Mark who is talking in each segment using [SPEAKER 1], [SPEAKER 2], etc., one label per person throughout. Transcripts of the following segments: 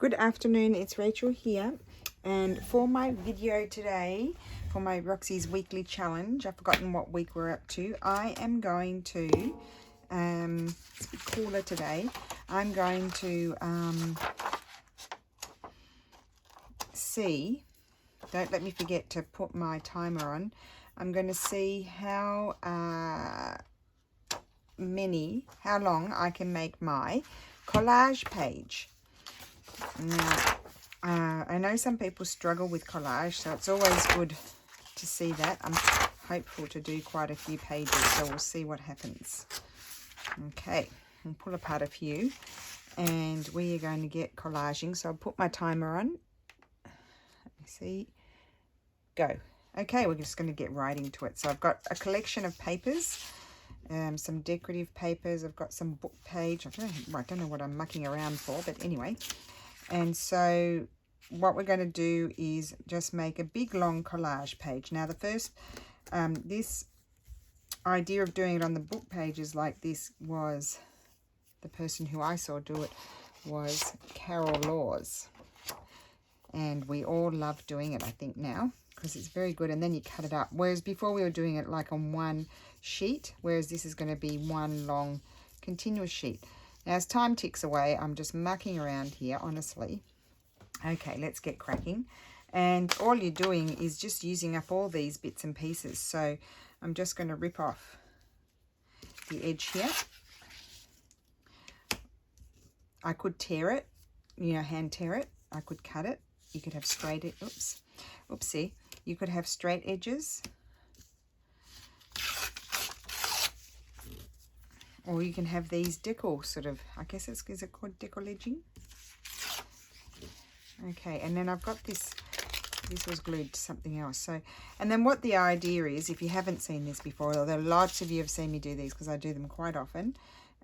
[SPEAKER 1] Good afternoon, it's Rachel here, and for my video today, for my Roxy's weekly challenge, I've forgotten what week we're up to. I am going to, it's a bit cooler today, I'm going to see, don't let me forget to put my timer on, I'm going to see how long I can make my collage page. Now, I know some people struggle with collage, so it's always good to see that. I'm hopeful to do quite a few pages, so we'll see what happens. Okay, I'll pull apart a few, and we are going to get collaging. So I'll put my timer on. Let me see. Go. Okay, we're just going to get right into it. So I've got a collection of papers, some decorative papers. I've got some book page. I don't know what I'm mucking around for, but anyway. And so what we're going to do is just make a big long collage page. Now the first, this idea of doing it on the book pages like this was, the person who I saw do it was Carol Laws. And we all love doing it, I think, now, because it's very good. And then you cut it up. Whereas before we were doing it like on one sheet, whereas this is going to be one long continuous sheet. Now, as time ticks away, I'm just mucking around here, honestly. Okay, let's get cracking. And all you're doing is just using up all these bits and pieces. So I'm just going to rip off the edge here. I could tear it, hand tear it. I could cut it. You could have straight, oopsie. You could have straight edges. Or you can have these decal sort of, I guess is it called decal edging? Okay, and then I've got this was glued to something else. So, and then what the idea is, if you haven't seen this before, although lots of you have seen me do these because I do them quite often.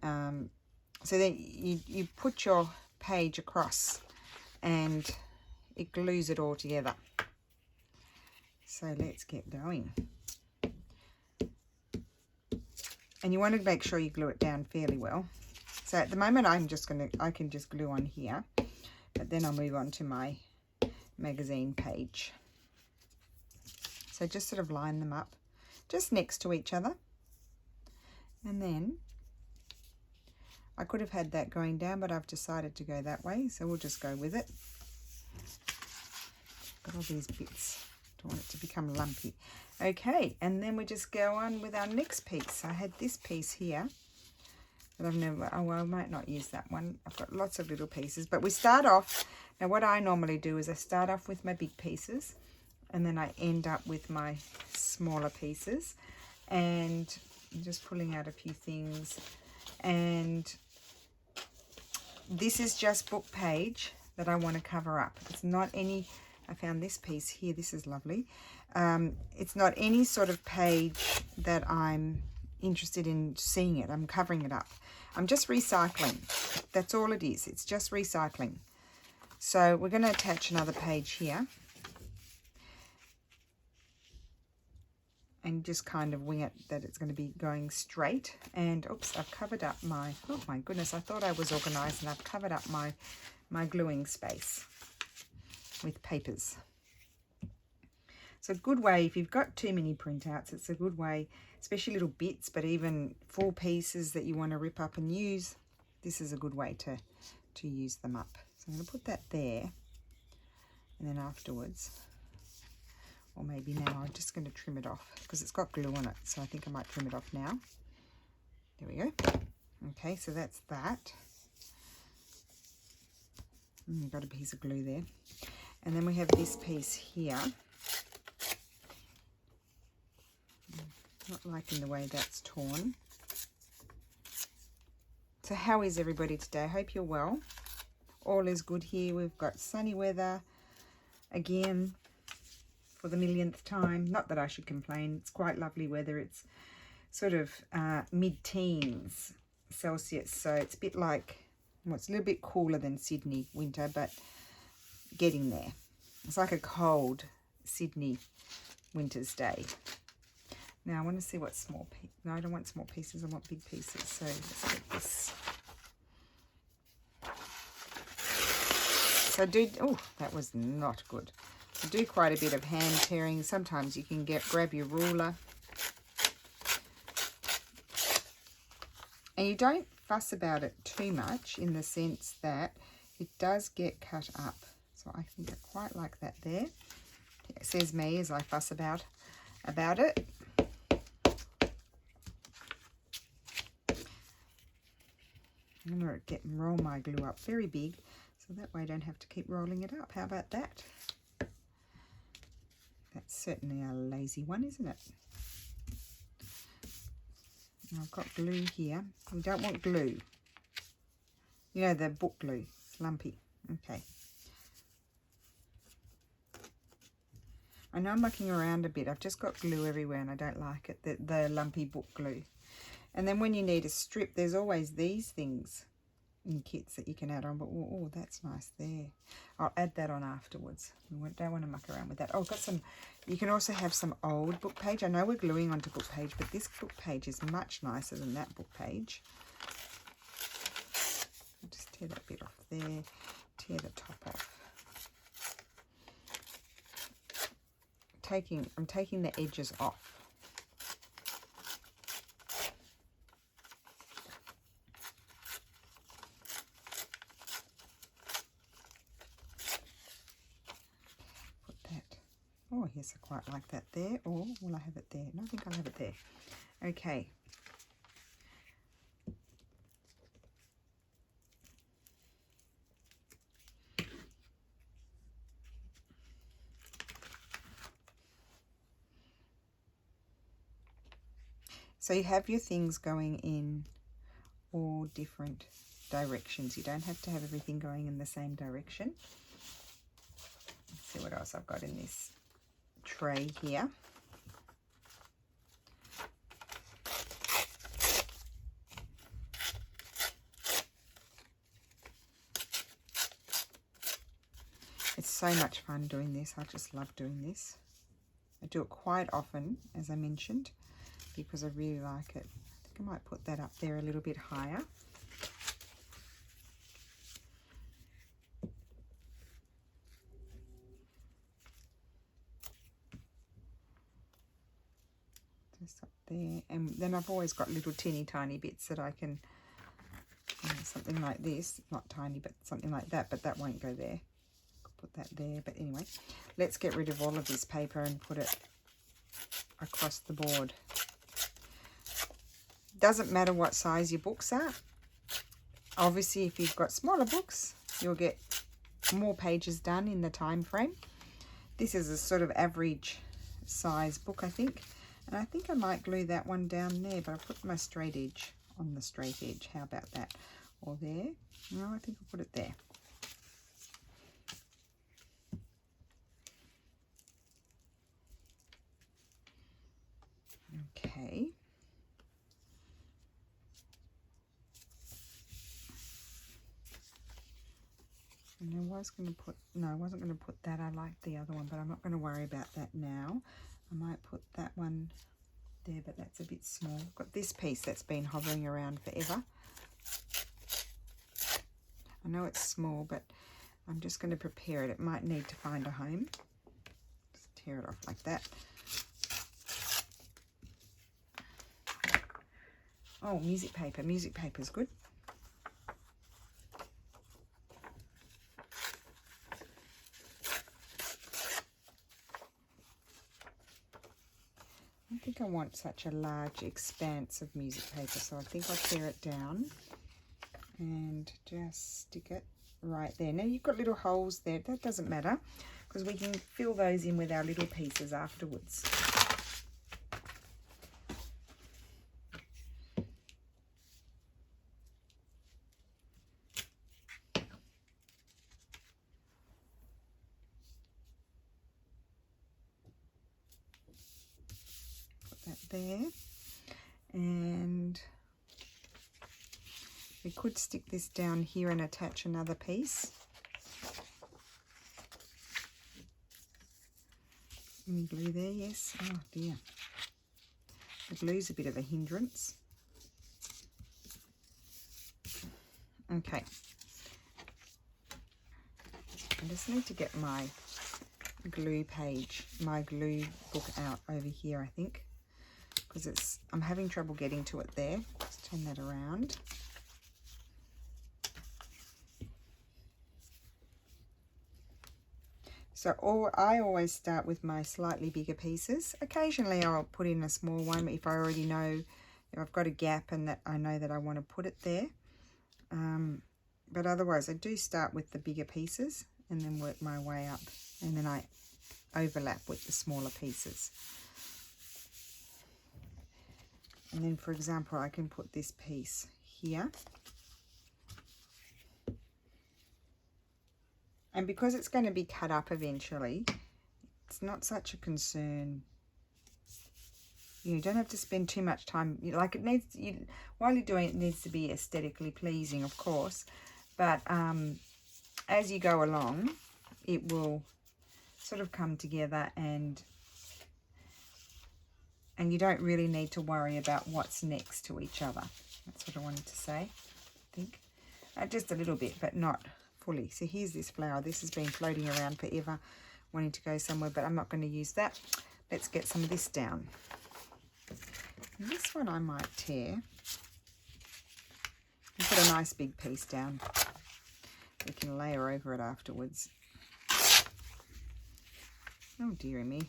[SPEAKER 1] So then you put your page across and it glues it all together. So let's get going. And you want to make sure you glue it down fairly well. So at the moment I can just glue on here, but then I'll move on to my magazine page. So just sort of line them up just next to each other. And then I could have had that going down, but I've decided to go that way. So we'll just go with it. Got all these bits. Don't want it to become lumpy. Okay, and then we just go on with our next piece. I had this piece here that I've never, well, I might not use that one. I've got lots of little pieces, but we start off, now what I normally do is I start off with my big pieces and then I end up with my smaller pieces, and I'm just pulling out a few things. And this is just book page that I want to cover up. It's not any, I found this piece here, this is lovely. It's not any sort of page that I'm interested in seeing it. I'm covering it up. I'm just recycling. That's all it is. It's just recycling. So we're going to attach another page here. And just kind of wing it that it's going to be going straight. And oops, I've covered up my, oh my goodness, I thought I was organized, and I've covered up my gluing space with papers. So a good way, if you've got too many printouts, it's a good way, especially little bits, but even full pieces that you want to rip up and use, this is a good way to use them up. So I'm going to put that there, and then afterwards, or maybe now, I'm just going to trim it off because it's got glue on it. So I think I might trim it off now. There we go. Okay, so that's that. Got a piece of glue there. And then we have this piece here. Not liking the way that's torn. So how is everybody today? I hope you're well. All is good here. We've got sunny weather again for the millionth time. Not that I should complain. It's quite lovely weather. It's sort of mid-teens Celsius. So it's a bit like, well, it's a little bit cooler than Sydney winter, but getting there. It's like a cold Sydney winter's day. Now I want to see what small piece. No, I don't want small pieces. I want big pieces. So let's get this. So oh, that was not good. So do quite a bit of hand tearing. Sometimes you can grab your ruler. And you don't fuss about it too much in the sense that it does get cut up. So I think I quite like that there. It says me as I fuss about it. I'm going to roll my glue up very big, so that way I don't have to keep rolling it up. How about that? That's certainly a lazy one, isn't it? And I've got glue here. We don't want glue. You know, the book glue. It's lumpy. Okay. I know I'm mucking around a bit. I've just got glue everywhere and I don't like it, the lumpy book glue. And then when you need a strip, there's always these things in kits that you can add on. But oh, that's nice there. I'll add that on afterwards. We don't want to muck around with that. Oh, I've got some, you can also have some old book page. I know we're gluing onto book page, but this book page is much nicer than that book page. I'll just tear that bit off there, tear the top off. I'm taking the edges off. Put that. Oh, yes, I quite like that there. Or will I have it there? No, I think I'll have it there. Okay. So you have your things going in all different directions. You don't have to have everything going in the same direction. Let's see what else I've got in this tray here. It's so much fun doing this. I just love doing this. I do it quite often, as I mentioned, because I really like it. I think I might put that up there a little bit higher. Just up there. And then I've always got little teeny tiny bits that I can, something like this, not tiny, but something like that, but that won't go there. Put that there, but anyway, let's get rid of all of this paper and put it across the board. Doesn't matter what size your books are. Obviously, if you've got smaller books, you'll get more pages done in the time frame. This is a sort of average size book, I think. And I think I might glue that one down there, but I'll put my straight edge on the straight edge. How about that? Or there? No, I think I'll put it there. Okay. And I was going to put, no, I wasn't going to put that. I like the other one, but I'm not going to worry about that now. I might put that one there, but that's a bit small. I've got this piece that's been hovering around forever. I know it's small, but I'm just going to prepare it. It might need to find a home. Just tear it off like that. Oh, music paper. Music paper is good. I don't think I want such a large expanse of music paper, so I think I'll tear it down and just stick it right there. Now you've got little holes there. That doesn't matter because we can fill those in with our little pieces afterwards. There, and we could stick this down here and attach another piece. Any glue there? Yes. Oh dear, the glue's a bit of a hindrance. Okay. I just need to get my glue page, my glue book out over here, I think, because I'm having trouble getting to it there. Let's turn that around. So I always start with my slightly bigger pieces. Occasionally I'll put in a small one if I already know, if I've got a gap and that I know that I want to put it there. But otherwise I do start with the bigger pieces and then work my way up, and then I overlap with the smaller pieces. And then, for example, I can put this piece here. And because it's going to be cut up eventually, it's not such a concern. You don't have to spend too much time. Like, it needs, while you're doing it, it needs to be aesthetically pleasing, of course. But as you go along, it will sort of come together, and you don't really need to worry about what's next to each other. That's what I wanted to say, I think. Just a little bit, but not fully. So here's this flower. This has been floating around forever, wanting to go somewhere, but I'm not going to use that. Let's get some of this down. And this one I might tear and put a nice big piece down. We can layer over it afterwards. Oh dearie me.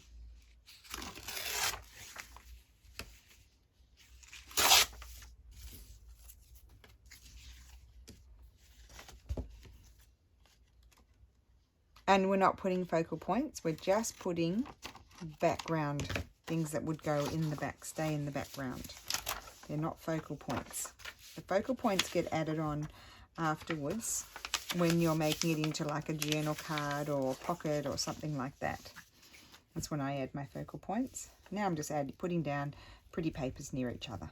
[SPEAKER 1] And we're not putting focal points, we're just putting background, things that would go in the back, stay in the background. They're not focal points. The focal points get added on afterwards when you're making it into like a journal card or pocket or something like that. That's when I add my focal points. Now I'm just putting down pretty papers near each other.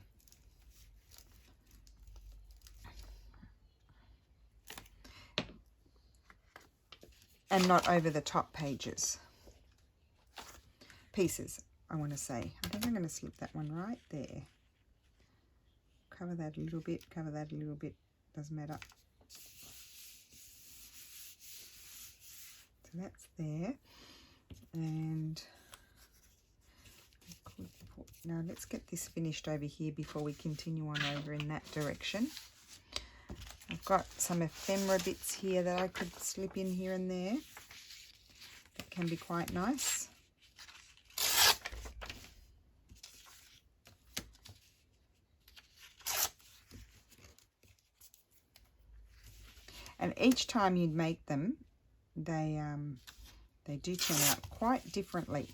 [SPEAKER 1] And not over the top pieces, I want to say. I think I'm going to slip that one right there. Cover that a little bit, cover that a little bit, doesn't matter. So that's there. And now let's get this finished over here before we continue on over in that direction. I've got some ephemera bits here that I could slip in here and there. That can be quite nice. And each time you make them, they do turn out quite differently.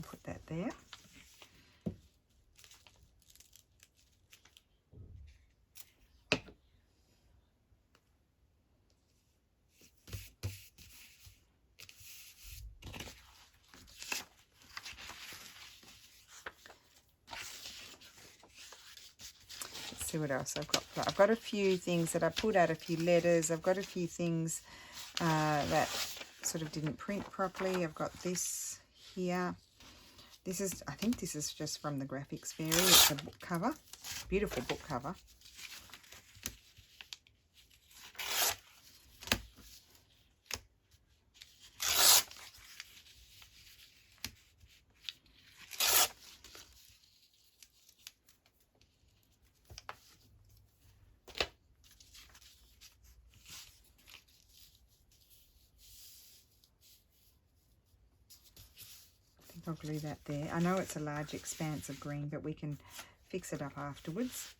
[SPEAKER 1] Put that there. See what else I've got. I've got a few things that I pulled out, a few letters. I've got a few things that sort of didn't print properly. I've got this here. This is, I think this is just from the Graphics Fairy. It's a book cover, beautiful book cover. I'll glue that there. I know it's a large expanse of green, but we can fix it up afterwards.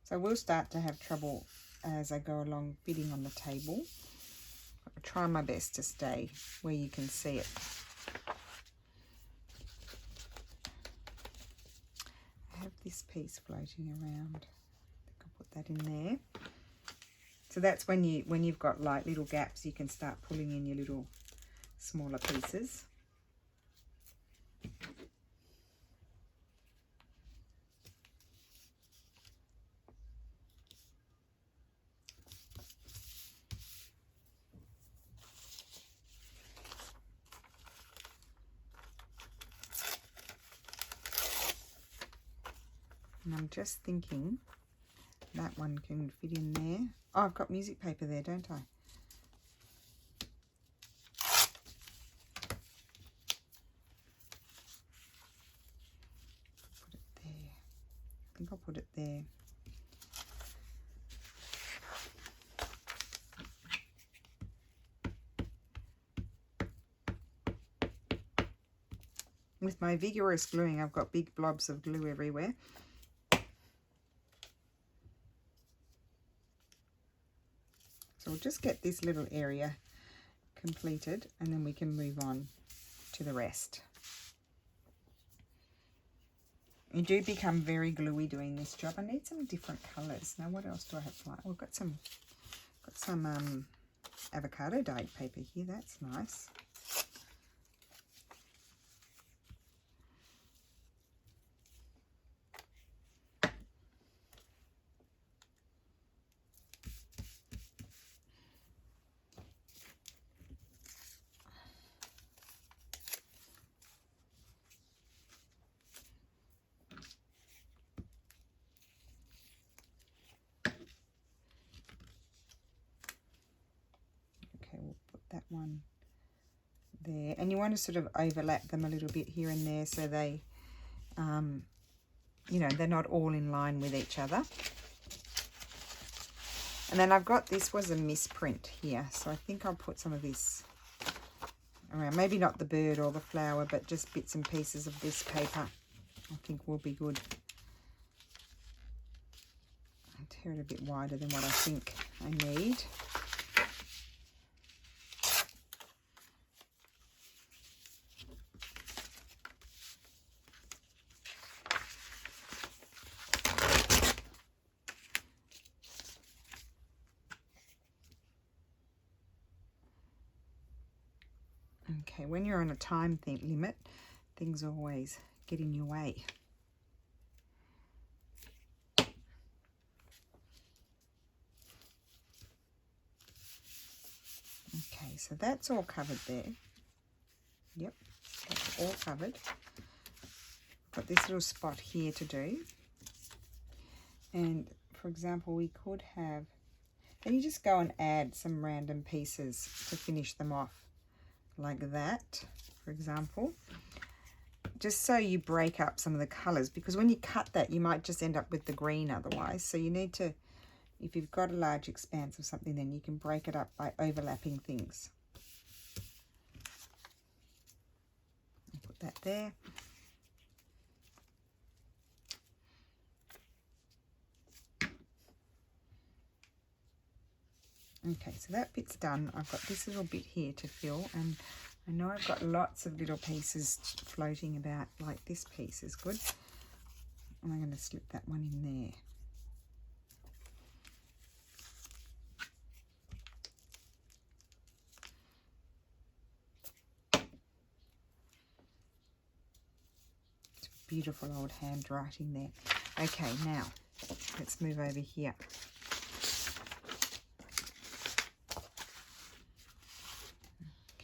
[SPEAKER 1] So we'll start to have trouble as I go along fitting on the table. I'll try my best to stay where you can see it. This piece floating around. I think I'll put that in there. So that's when you've got like little gaps, you can start pulling in your little smaller pieces. And I'm just thinking that one can fit in there. Oh, I've got music paper there, don't I? Put it there. I think I'll put it there. With my vigorous gluing, I've got big blobs of glue everywhere. So we'll just get this little area completed and then we can move on to the rest. You do become very gluey doing this job. I need some different colours. Now what else do I have to like? Oh, I've got some avocado dyed paper here. That's nice. That one there, and you want to sort of overlap them a little bit here and there so they you know, they're not all in line with each other. And then I've got, this was a misprint here, so I think I'll put some of this around, maybe not the bird or the flower, but just bits and pieces of this paper I think will be good. I'll tear it a bit wider than what I think I need. Okay, when you're on a time limit, things always get in your way. Okay, so that's all covered there. Yep, that's all covered. Got this little spot here to do. And for example, we could have, then you just go and add some random pieces to finish them off. Like that, for example, just so you break up some of the colours, because when you cut that you might just end up with the green otherwise. So you need to, if you've got a large expanse of something, then you can break it up by overlapping things. I'll put that there. Okay, so that bit's done. I've got this little bit here to fill, and I know I've got lots of little pieces floating about, like this piece is good. And I'm going to slip that one in there. It's beautiful old handwriting there. Okay, now let's move over here.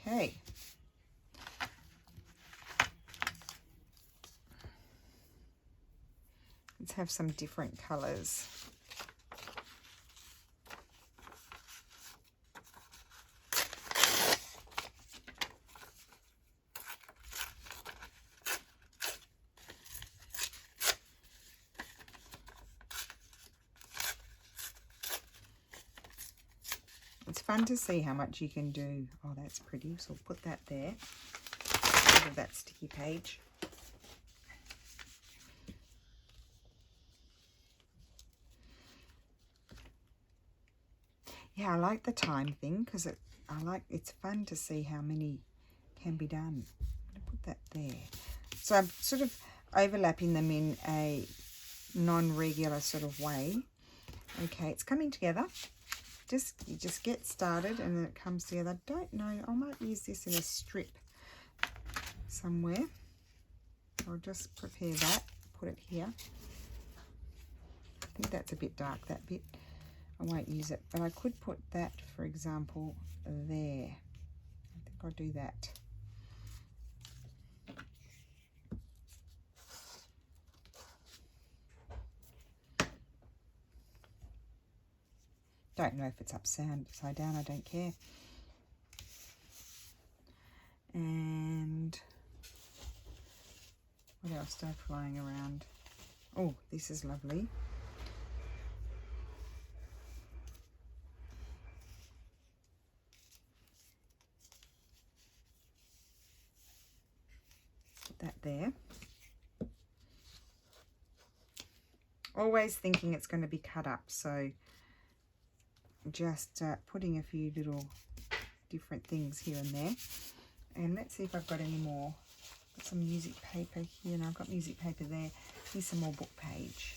[SPEAKER 1] Okay. Let's have some different colours. It's fun to see how much you can do. Oh, that's pretty. So we'll put that there. Rid of that sticky page. Yeah, I like the time thing because it's fun to see how many can be done. I'm going to put that there. So I'm sort of overlapping them in a non-regular sort of way. Okay, it's coming together. you just get started and then it comes together. I don't know, I might use this in a strip somewhere. I'll just prepare that, put it here. I think that's a bit dark, that bit. I won't use it, but I could put that, for example, there. I think I'll do that. Don't know if it's upside down, I don't care. And what else do I have flying around? Oh, this is lovely. Put that there. Always thinking it's going to be cut up, so just putting a few little different things here and there. And let's see if I've got any more. Got some music paper here, and I've got music paper there. Here's some more book page.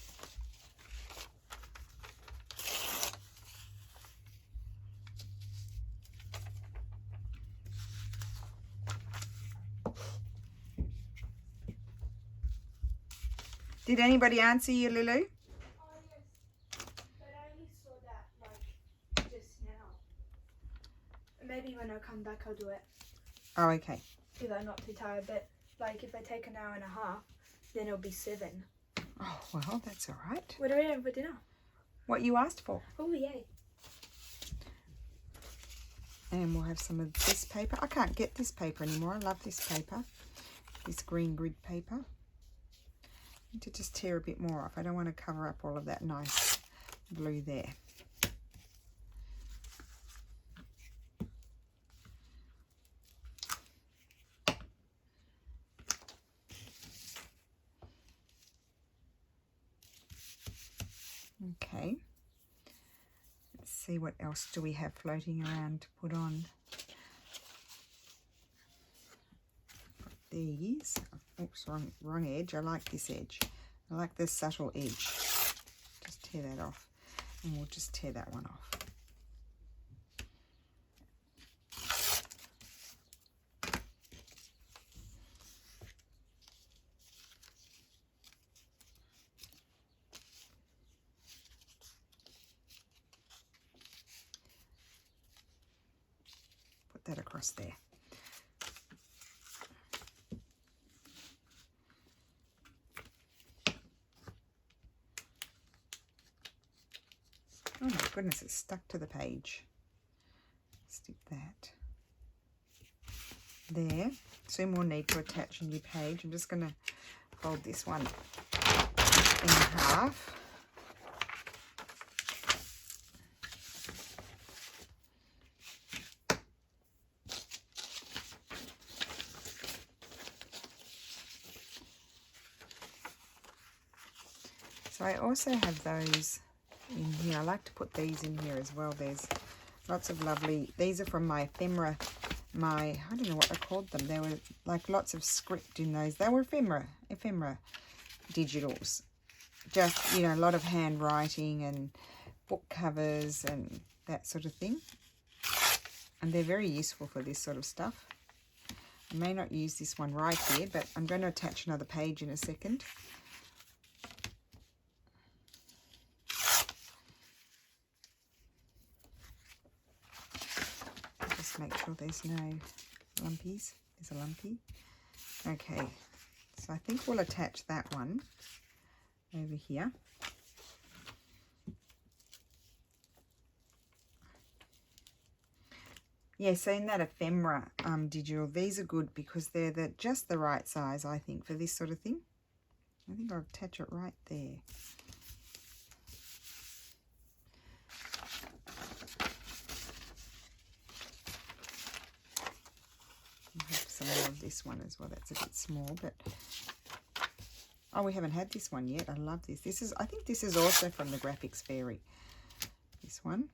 [SPEAKER 1] Did anybody answer you, Lulu?
[SPEAKER 2] Oh, yes. But I only saw that, like, just now. Maybe when I come back, I'll do it.
[SPEAKER 1] Oh, okay.
[SPEAKER 2] If I'm not too tired. But, like, if I take an hour and a half, then it'll be 7.
[SPEAKER 1] Oh, well, that's all right.
[SPEAKER 2] What are we having for dinner?
[SPEAKER 1] What you asked for.
[SPEAKER 2] Oh, yay.
[SPEAKER 1] And we'll have some of this paper. I can't get this paper anymore. I love this paper. This green grid paper. I need to just tear a bit more off. I don't want to cover up all of that nice blue there. Okay. Let's see what else do we have floating around to put on. These. Oops, wrong edge. I like this edge. I like this subtle edge. Just tear that off. And we'll just tear that one off. Put that across there. Oh my goodness, it's stuck to the page. Stick that there. Soon we'll need to attach a new page. I'm just going to fold this one in half. So I also have those in here. I like to put these in here as well. There's lots of lovely, these are from my ephemera, I don't know what I called them. There were like lots of script in those. They were ephemera digitals. Just, you know, a lot of handwriting and book covers and that sort of thing. And they're very useful for this sort of stuff. I may not use this one right here, but I'm going to attach another page in a second. Make sure there's no lumpies. There's a lumpy. Okay, so I think we'll attach that one over here. Yeah, so in that ephemera digital, these are good because they're just the right size, I think, for this sort of thing. I think I'll attach it right there. More of this one as well. That's a bit small, but oh, we haven't had this one yet. I love this. This is, I think this is also from the Graphics Fairy. This one.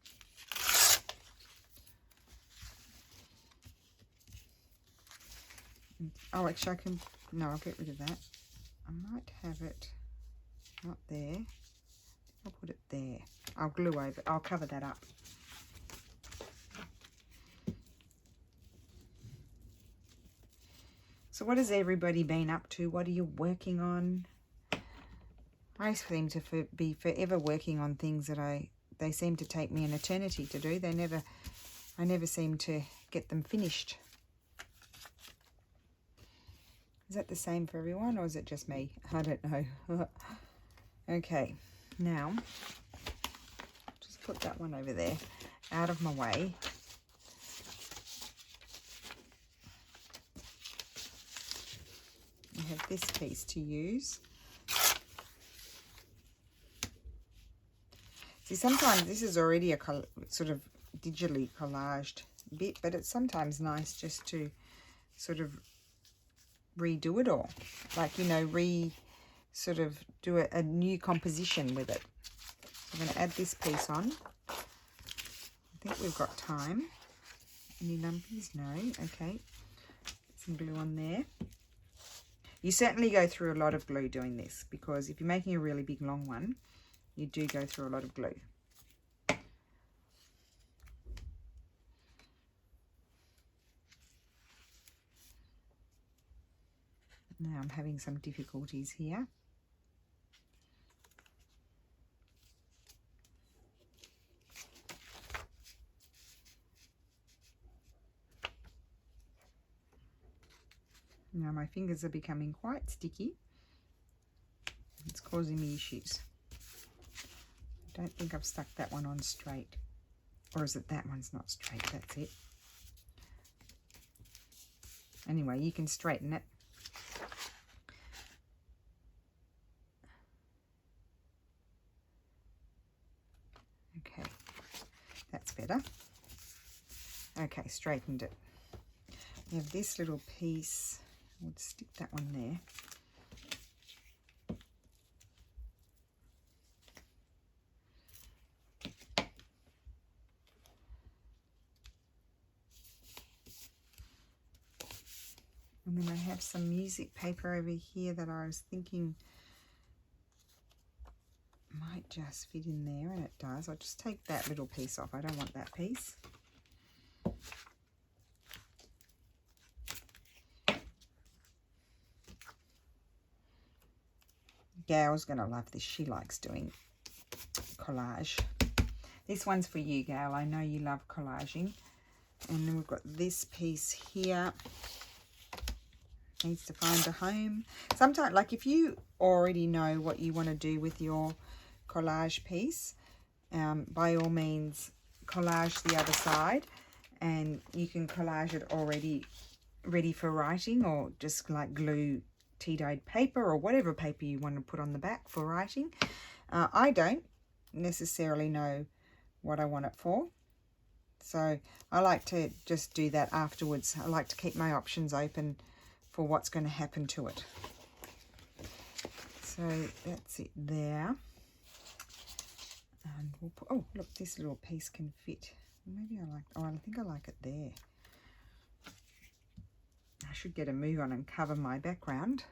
[SPEAKER 1] Oh, actually, I can. No, I'll get rid of that. I might have it not there. I'll put it there. I'll glue over. I'll cover that up. So what has everybody been up to? What are you working on? I seem to be forever working on things that they seem to take me an eternity to do. I never seem to get them finished. Is that the same for everyone, or is it just me? I don't know. Okay, now just put that one over there, out of my way. I have this piece to use. See, sometimes this is already a sort of digitally collaged bit, but it's sometimes nice just to sort of redo it all. Like, you know, sort of do a new composition with it. So I'm going to add this piece on. I think we've got time. Any lumpies? No. Okay. Some glue on there. You certainly go through a lot of glue doing this, because if you're making a really big long one, you do go through a lot of glue. Now I'm having some difficulties here. Now my fingers are becoming quite sticky. It's causing me issues. I don't think I've stuck that one on straight. Or is it that one's not straight? That's it. Anyway, you can straighten it. Okay, that's better. Okay, straightened it. We have this little piece. We'll stick that one there. And then I have some music paper over here that I was thinking might just fit in there, and it does. I'll just take that little piece off. I don't want that piece. Gail's going to love this. She likes doing collage. This one's for you, Gail. I know you love collaging. And then we've got this piece here. Needs to find a home. Sometimes, like if you already know what you want to do with your collage piece, by all means collage the other side, and you can collage it already ready for writing, or just like glue tea-dyed paper or whatever paper you want to put on the back for writing. I don't necessarily know what I want it for, so I like to just do that afterwards. I like to keep my options open for what's going to happen to it. So that's it there. And we'll put, oh look, this little piece can fit. Maybe I like, oh I think I like it there. I should get a move on and cover my background.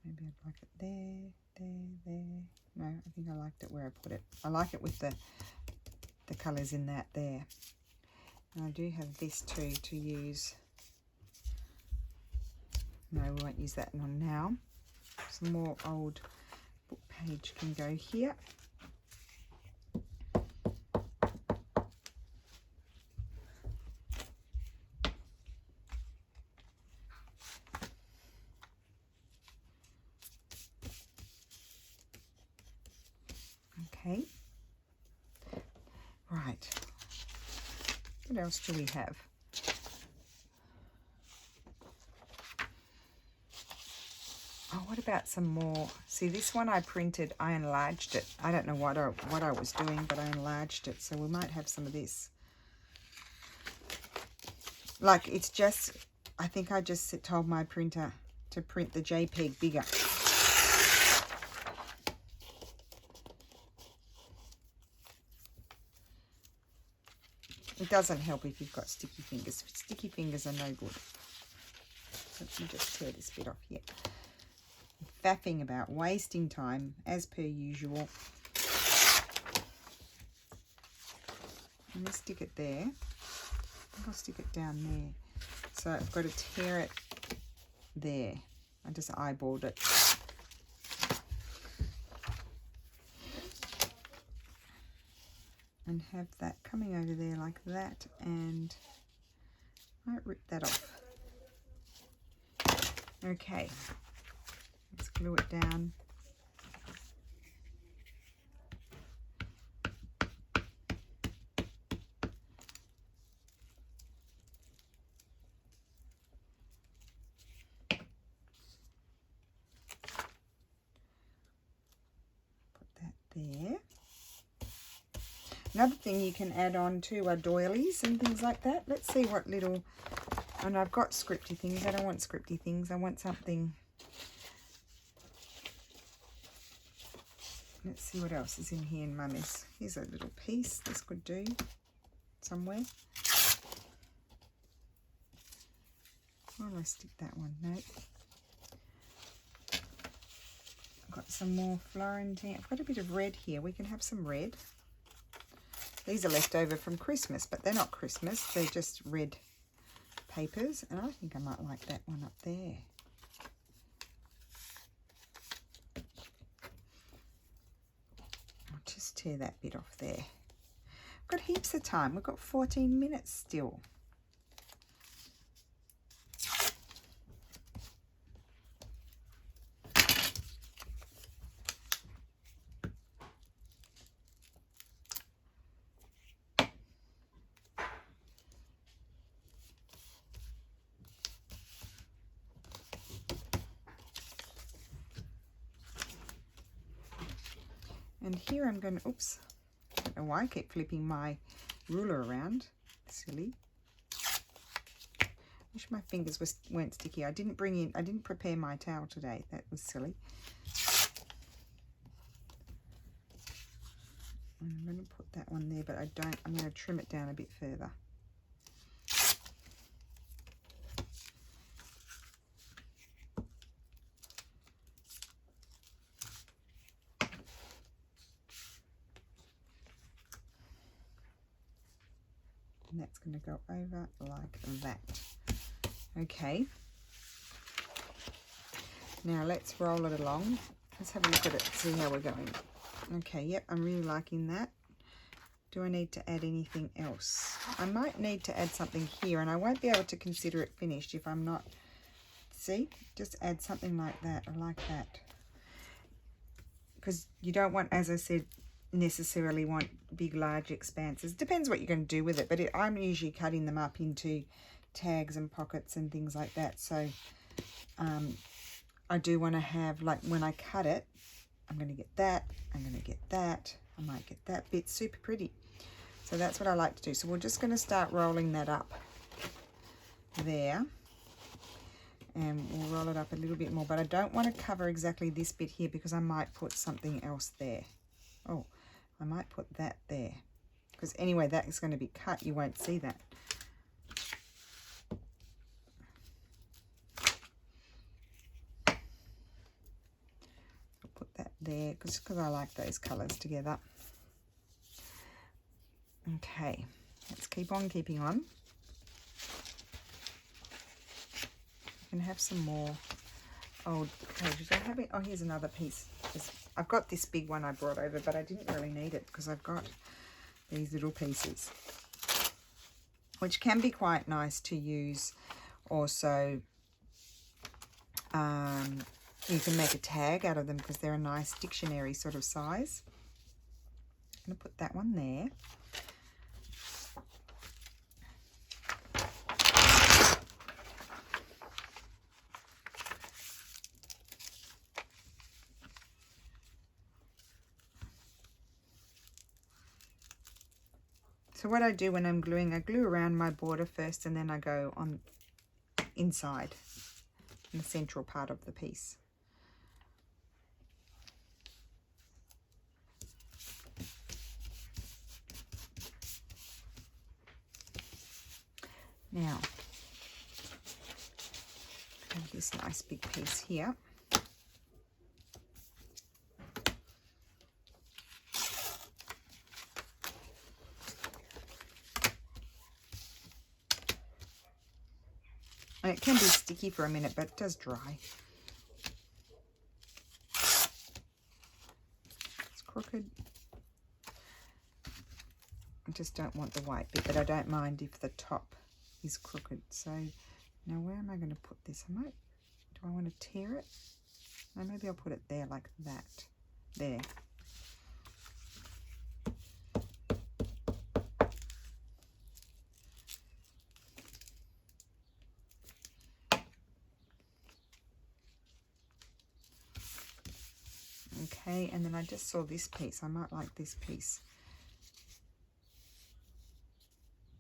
[SPEAKER 1] Maybe I'd like it there, there. No, I think I liked it where I put it. I like it with the colours in that there. And I do have this too to use. No, we won't use that one now. Some more old book page can go here. Okay. Right. What else do we have? Oh, what about some more? See, this one I printed, I enlarged it. I don't know what I was doing, but I enlarged it. So we might have some of this. Like, it's just, I think I just told my printer to print the JPEG bigger. It doesn't help if you've got sticky fingers. Sticky fingers are no good. So let me just tear this bit off here. Faffing about, wasting time as per usual. I'm going to stick it there. I'll stick it down there. So I've got to tear it there. I just eyeballed it. And have that coming over there like that, and I might rip that off. Okay, let's glue it down. Put that there. Another thing you can add on to are doilies and things like that. Let's see what little, and I've got scripty things. I don't want scripty things. I want something. Let's see what else is in here in Mummy's. Here's a little piece. This could do somewhere. Where will I stick that one? No. I've got some more Florentine. I've got a bit of red here. We can have some red. These are left over from Christmas, but they're not Christmas. They're just red papers. And I think I might like that one up there. I'll just tear that bit off there. I've got heaps of time. We've got 14 minutes still. And here I'm going to, oops, I don't know why I keep flipping my ruler around. Silly. Wish my fingers weren't sticky. I didn't prepare my towel today. That was silly. I'm going to put that one there, but I'm going to trim it down a bit further. And that's going to go over like that. Okay. Now let's roll it along. Let's have a look at it, see how we're going. Okay, yep, I'm really liking that. Do I need to add anything else? I might need to add something here, and I won't be able to consider it finished if I'm not. See, just add something like that. I like that. Because you don't want, as I said, necessarily want big large expanses. Depends what you're going to do with it, but I'm usually cutting them up into tags and pockets and things like that. So I do want to have, like, when I cut it, I'm going to get that, I'm going to get that, I might get that bit. Super pretty. So that's what I like to do. So we're just going to start rolling that up there, and we'll roll it up a little bit more, but I don't want to cover exactly this bit here because I might put something else there. Oh, I might put that there, because anyway, that is going to be cut. You won't see that. I'll put that there because I like those colours together. Okay, let's keep on keeping on. You can have some more old pages. Oh, here's another piece. I've got this big one I brought over, but I didn't really need it because I've got these little pieces, which can be quite nice to use. Also, you can make a tag out of them because they're a nice dictionary sort of size. I'm going to put that one there. So what I do when I'm gluing, I glue around my border first, and then I go on inside in the central part of the piece. Now, I have this nice big piece here. And it can be sticky for a minute, but it does dry. It's crooked. I just don't want the white bit, but I don't mind if the top is crooked. So now where am I going to put this? Do I want to tear it? No, maybe I'll put it there like that. There. Okay, and then I just saw this piece. I might like this piece.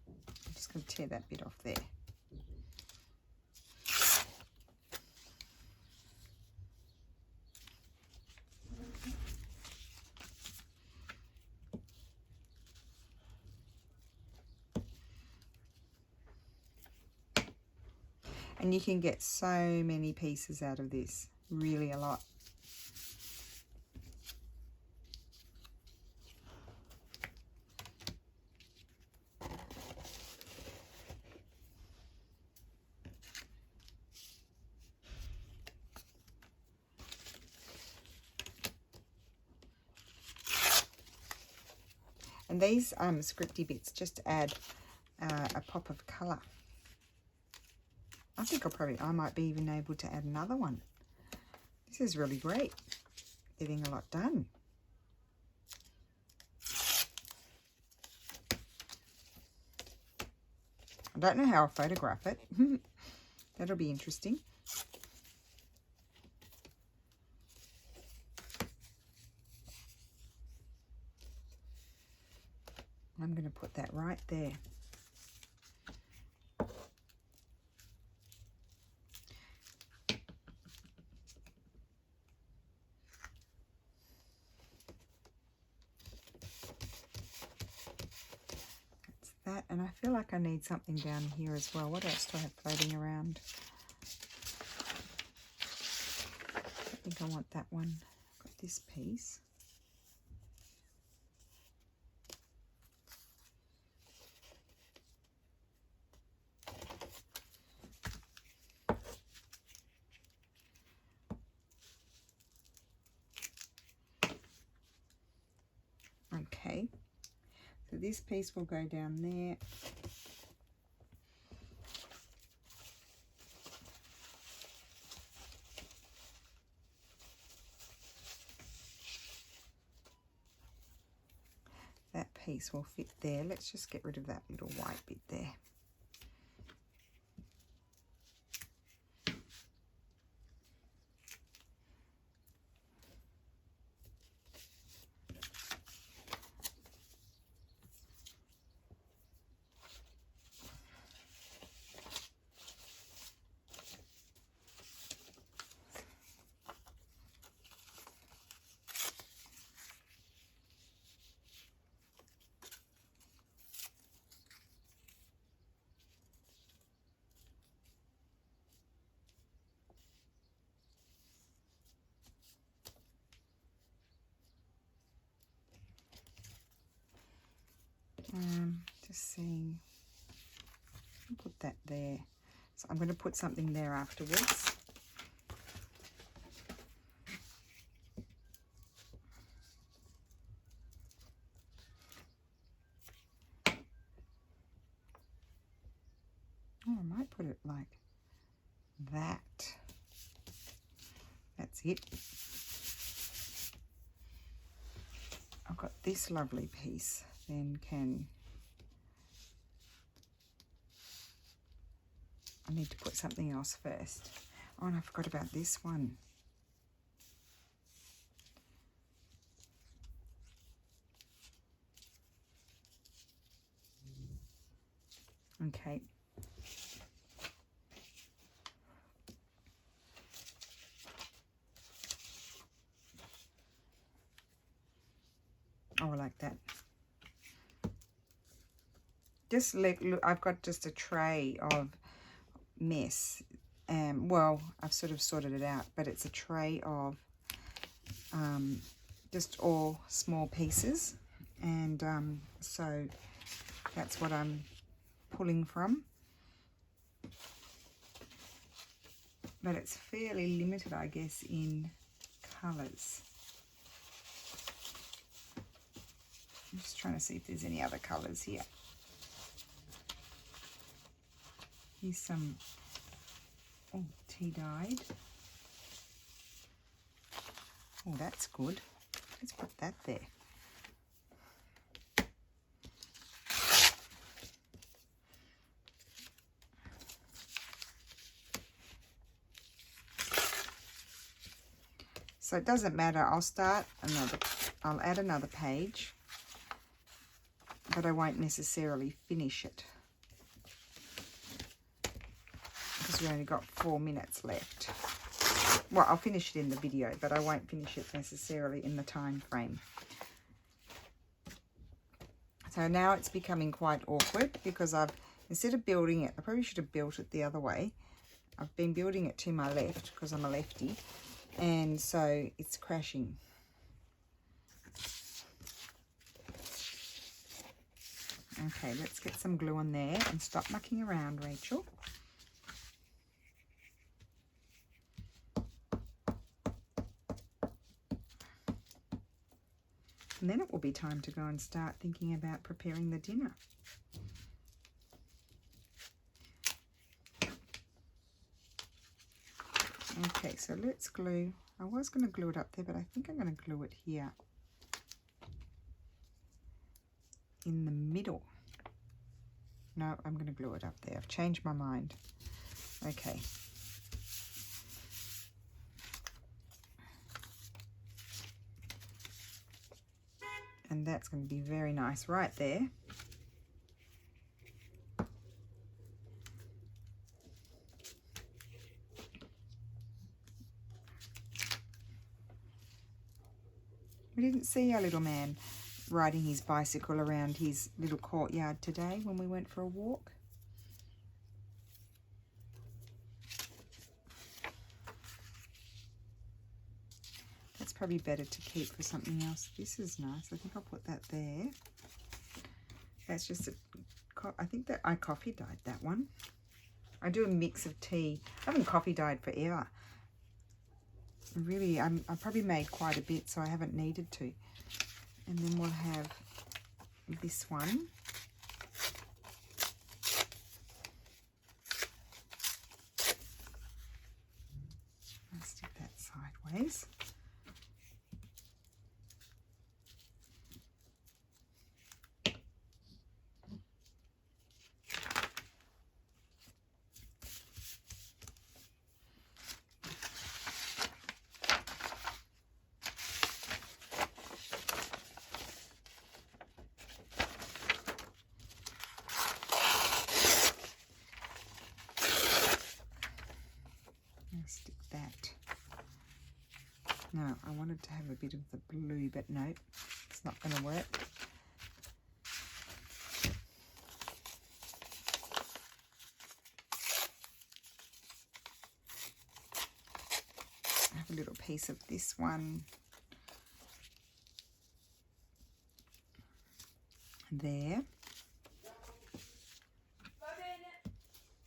[SPEAKER 1] I'm just going to tear that bit off there. And you can get so many pieces out of this, really a lot. And these scripty bits just add a pop of colour. I think I might be even able to add another one. This is really great. Getting a lot done. I don't know how I'll photograph it. That'll be interesting. I'm going to put that right there. That, and I feel like I need something down here as well. What else do I have floating around? I think I want that one. I've got this piece. Okay. So this piece will go down there. That piece will fit there. Let's just get rid of that little white bit there. Just seeing, I'll put that there. So I'm going to put something there afterwards. Oh, I might put it like that. That's it. I've got this lovely piece. Then I need to put something else first. Oh, and I forgot about this one. Okay. Oh, I like that. Just look, I've got just a tray of mess. Well, I've sort of sorted it out, but it's a tray of just all small pieces. And so that's what I'm pulling from. but it's fairly limited, I guess, in colours. I'm just trying to see if there's any other colours here. Here's some, oh, tea dyed. Oh, that's good. Let's put that there. So it doesn't matter. I'll add another page, but I won't necessarily finish it because we only got 4 minutes left. Well, I'll finish it in the video, but I won't finish it necessarily in the time frame. So now it's becoming quite awkward because instead of building it, I probably should have built it the other way. I've been building it to my left because I'm a lefty. And so it's crashing. Okay, let's get some glue on there and stop mucking around, Rachel. And then it will be time to go and start thinking about preparing the dinner. Okay, so let's glue. I was going to glue it up there, but I think I'm going to glue it here in the middle. No, I'm going to glue it up there. I've changed my mind. Okay. And that's going to be very nice right there. We didn't see our little man riding his bicycle around his little courtyard today when we went for a walk. That's probably better to keep for something else. This is nice. I think I'll put that there. That's just I think that I coffee dyed that one. I do a mix of tea. I haven't coffee dyed forever. Really, I probably made quite a bit, so I haven't needed to. And then we'll have this one. Let's stick that sideways. Stick that. No, I wanted to have a bit of the blue, but no, it's not going to work. I have a little piece of this one there.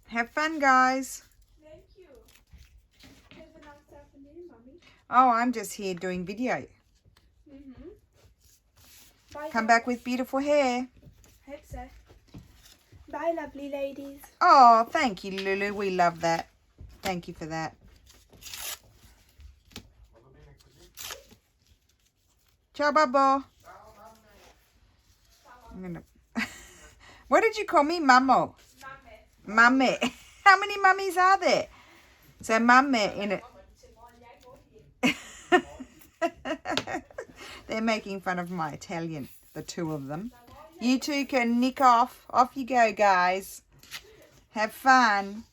[SPEAKER 1] Have fun, guys. Oh, I'm just here doing video.
[SPEAKER 2] Bye,
[SPEAKER 1] Come back with beautiful hair.
[SPEAKER 2] Hope so. Bye, lovely ladies.
[SPEAKER 1] Oh, thank you, Lulu. We love that. Thank you for that. Ciao, Bubbo. I'm gonna. What did you call me, Mummo? Mummy. How many mummies are there? So, Mummy in it. They're making fun of my Italian, the two of them. You two can nick off. Off you go, guys. Have fun.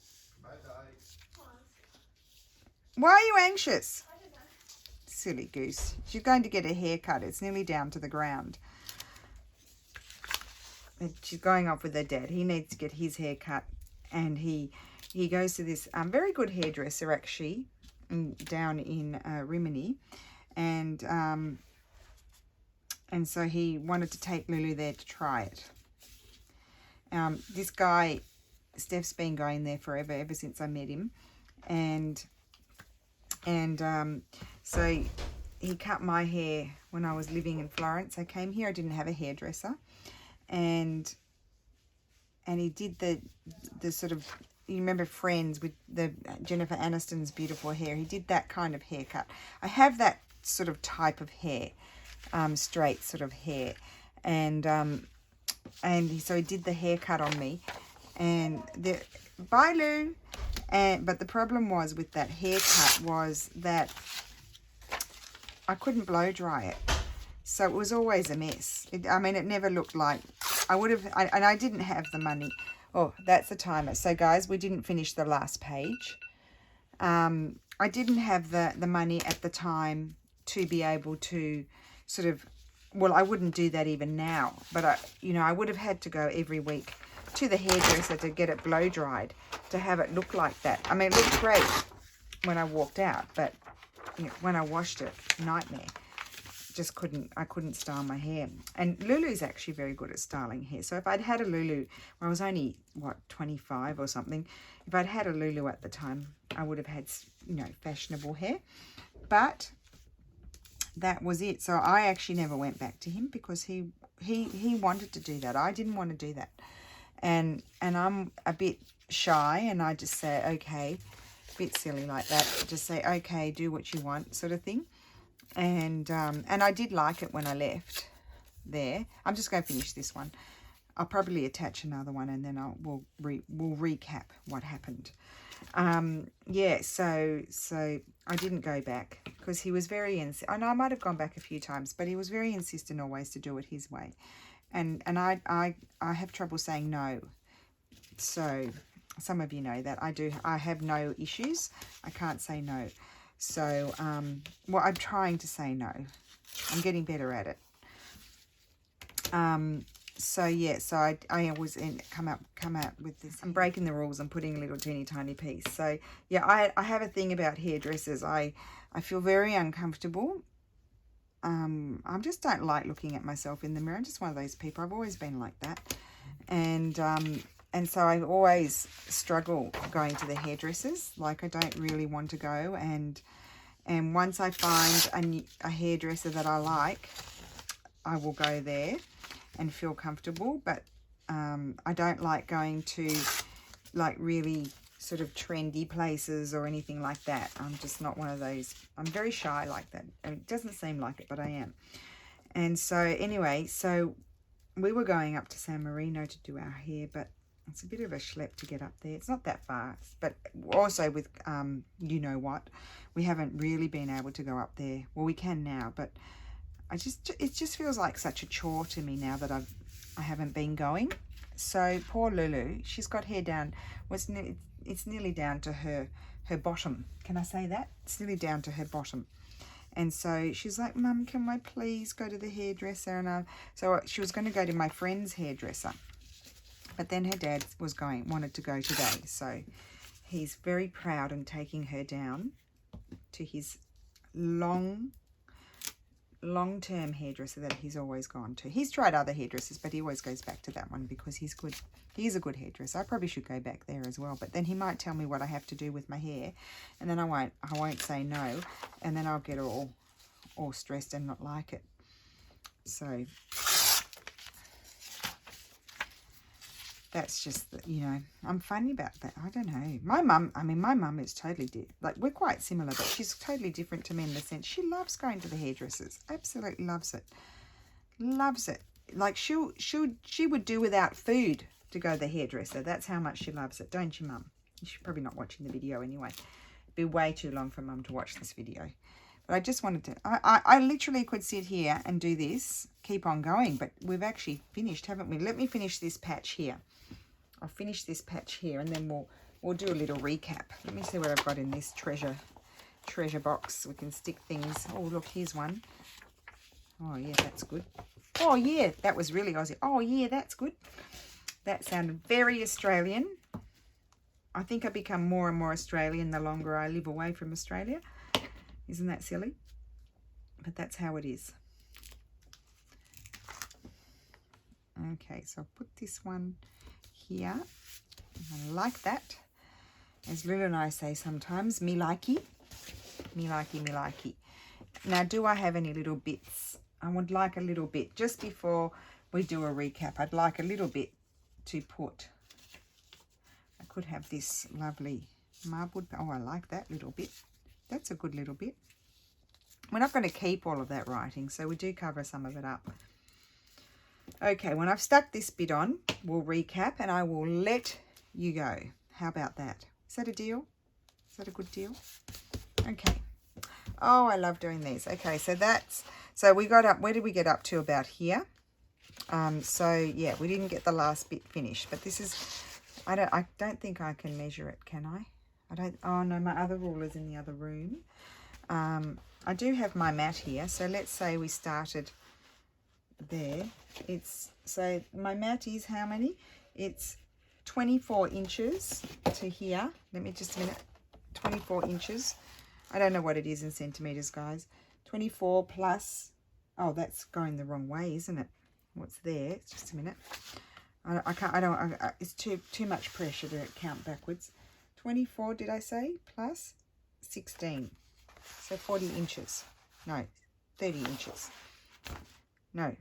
[SPEAKER 1] Why are you anxious? Silly goose. She's going to get a haircut. It's nearly down to the ground. She's going off with her dad. He needs to get his hair cut. And he goes to this very good hairdresser, actually, down in Rimini. And so he wanted to take Lulu there to try it. This guy, Steph's been going there forever, ever since I met him. and so he cut my hair when I was living in Florence. I came here, I didn't have a hairdresser, and he did the sort of, you remember Friends with the Jennifer Aniston's beautiful hair? He did that kind of haircut. I have that sort of type of hair, straight sort of hair, and so he did the haircut on me, and bye Lou. But the problem was with that haircut was that I couldn't blow dry it, so it was always a mess. It never looked like I would have, and I didn't have the money. Oh, that's the timer. So guys, we didn't finish the last page. I didn't have the money at the time to be able to sort of, well, I wouldn't do that even now, but I would have had to go every week to the hairdresser to get it blow dried, to have it look like that. I mean, it looked great when I walked out, but when I washed it, nightmare. I couldn't style my hair. And Lulu's actually very good at styling hair. So if I'd had a Lulu, when I was only, 25 or something, if I'd had a Lulu at the time, I would have had, fashionable hair. But that was it. So I actually never went back to him because he wanted to do that. I didn't want to do that. And I'm a bit shy, and I just say, okay, a bit silly like that. Just say, okay, do what you want, sort of thing. And I did like it when I left there. I'm just going to finish this one. I'll probably attach another one, and then we'll recap what happened. Yeah, so I didn't go back because he was very I know I might have gone back a few times, but he was very insistent always to do it his way. And I have trouble saying no. So some of you know that I have no issues. I can't say no. So well, I'm trying to say no. I'm getting better at it. So yeah, so I always come out with this. I'm breaking the rules and putting a little teeny tiny piece. So yeah, I have a thing about hairdressers. I feel very uncomfortable. I just don't like looking at myself in the mirror. I'm just one of those people. I've always been like that. And so I always struggle going to the hairdressers. Like, I don't really want to go. And once I find a hairdresser that I like, I will go there and feel comfortable. But I don't like going to, like, really sort of trendy places or anything like that. I'm just not one of those. I'm very shy like that. I mean, it doesn't seem like it, but I am. And so anyway, so we were going up to San Marino to do our hair, but it's a bit of a schlep to get up there. It's not that far, but also with you know what, we haven't really been able to go up there. Well, we can now, but it just feels like such a chore to me now that I haven't been going. So poor Lulu, she's got hair down. Well, it's nearly down to her bottom. Can I say that? It's nearly down to her bottom. And so she's like, Mum, can I please go to the hairdresser? And so she was going to go to my friend's hairdresser. But then her dad wanted to go today. So he's very proud and taking her down to his long-term hairdresser that he's always gone to. He's tried other hairdressers, but he always goes back to that one because he's good. He's a good hairdresser. I probably should go back there as well, but then he might tell me what I have to do with my hair, and then I won't say no, and then I'll get all stressed and not like it. So that's just, I'm funny about that. I don't know. My mum is totally we're quite similar, but she's totally different to me in the sense she loves going to the hairdressers. Absolutely loves it. Loves it. Like she would do without food to go to the hairdresser. That's how much she loves it, don't you, Mum? She's probably not watching the video anyway. It'd be way too long for Mum to watch this video. But I just wanted to, I literally could sit here and do this, keep on going, but we've actually finished, haven't we? Let me finish this patch here. I'll finish this patch here, and then we'll do a little recap. Let me see what I've got in this treasure box. We can stick things. Oh, look, here's one. Oh, yeah, that's good. Oh, yeah, that was really Aussie. Oh, yeah, that's good. That sounded very Australian. I think I become more and more Australian the longer I live away from Australia. Isn't that silly? But that's how it is. Okay, so I'll put this one here. I like that. As Lulu and I say sometimes, me likey. Me likey, me likey. Now, do I have any little bits? I would like a little bit. Just before we do a recap, I'd like a little bit to put. I could have this lovely marbled. Oh, I like that little bit. That's a good little bit. We're not going to keep all of that writing, so we do cover some of it up. Okay, when I've stuck this bit on, we'll recap and I will let you go. How about that? Is that a deal? Is that a good deal? Okay. Oh, I love doing these. Okay, so we got up, where did we get up to? About here. So yeah, we didn't get the last bit finished, but this is, I don't think I can measure it, can I? Oh no, my other ruler's in the other room. I do have my mat here, so let's say we started there. So my mat is how many? It's 24 inches to here. Let me just a minute. 24 inches. I don't know what it is in centimeters, guys. 24 plus, oh, that's going the wrong way, isn't it? What's there? Just a minute. It's too much pressure to count backwards. 24, did I say? Plus 16. So 40 inches. No, 30 inches. No,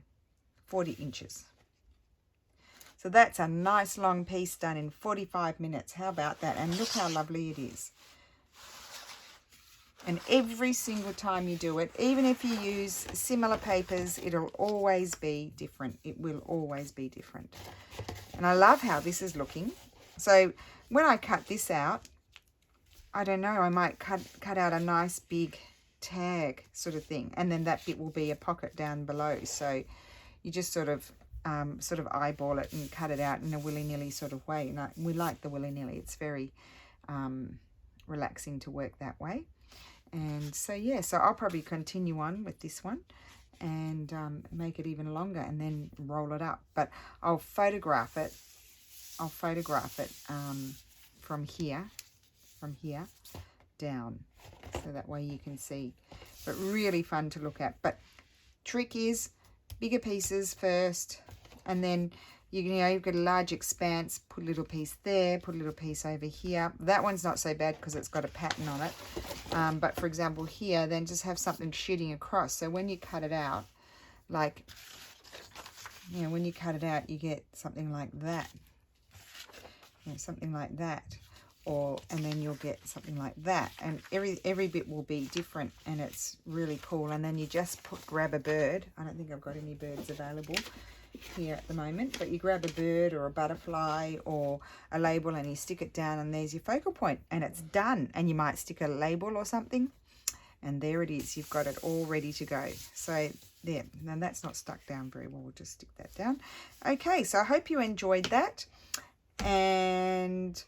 [SPEAKER 1] 40 inches. So that's a nice long piece done in 45 minutes. How about that? And look how lovely it is. And every single time you do it, even if you use similar papers, it'll always be different. It will always be different. And I love how this is looking. So when I cut this out, I don't know, I might cut out a nice big tag sort of thing. And then that bit will be a pocket down below. So you just sort of eyeball it and cut it out in a willy-nilly sort of way. And we like the willy-nilly. It's very relaxing to work that way. And so yeah, so I'll probably continue on with this one and make it even longer and then roll it up. But I'll photograph it. From here down, so that way you can see. But really fun to look at. But trick is bigger pieces first, and then you've got a large expanse, put a little piece there, put a little piece over here. That one's not so bad because it's got a pattern on it. But for example here, then just have something shooting across. So when you cut it out, like, when you cut it out, you get something like that. Something like that. And then you'll get something like that. And every bit will be different, and it's really cool. And then you just grab a bird. I don't think I've got any birds available here at the moment, but you grab a bird or a butterfly or a label and you stick it down, and there's your focal point, and it's done. And you might stick a label or something, and there it is. You've got it all ready to go. So there, now that's not stuck down very well. We'll just stick that down. Okay, so I hope you enjoyed that, and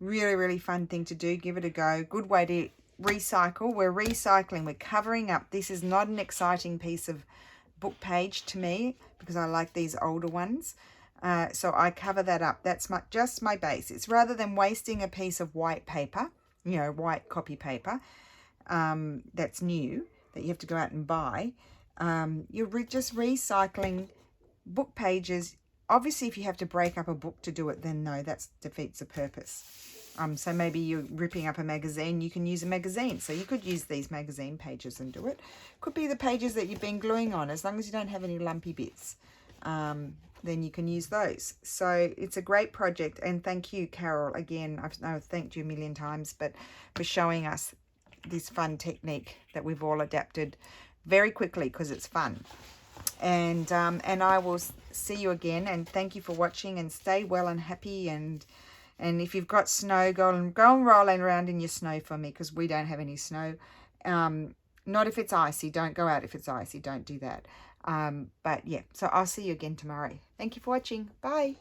[SPEAKER 1] really, really fun thing to do. Give it a go. Good way to recycle. We're recycling. We're covering up. This is not an exciting piece of book page to me because I like these older ones. So I cover that up. That's just my base. It's rather than wasting a piece of white paper, white copy paper that's new that you have to go out and buy. You're just recycling book pages. Obviously, if you have to break up a book to do it, then no, that defeats the purpose. So maybe you're ripping up a magazine, you can use a magazine. So you could use these magazine pages and do it. Could be the pages that you've been gluing on, as long as you don't have any lumpy bits. Then you can use those. So it's a great project. And thank you, Carol, again. I've thanked you a million times, but for showing us this fun technique that we've all adapted very quickly because it's fun. And I will see you again, and thank you for watching, and stay well and happy, and if you've got snow, go and rolling around in your snow for me, because we don't have any snow. Not if it's icy. Don't go out if it's icy. Don't do that. But yeah, so I'll see you again tomorrow. Thank you for watching. Bye.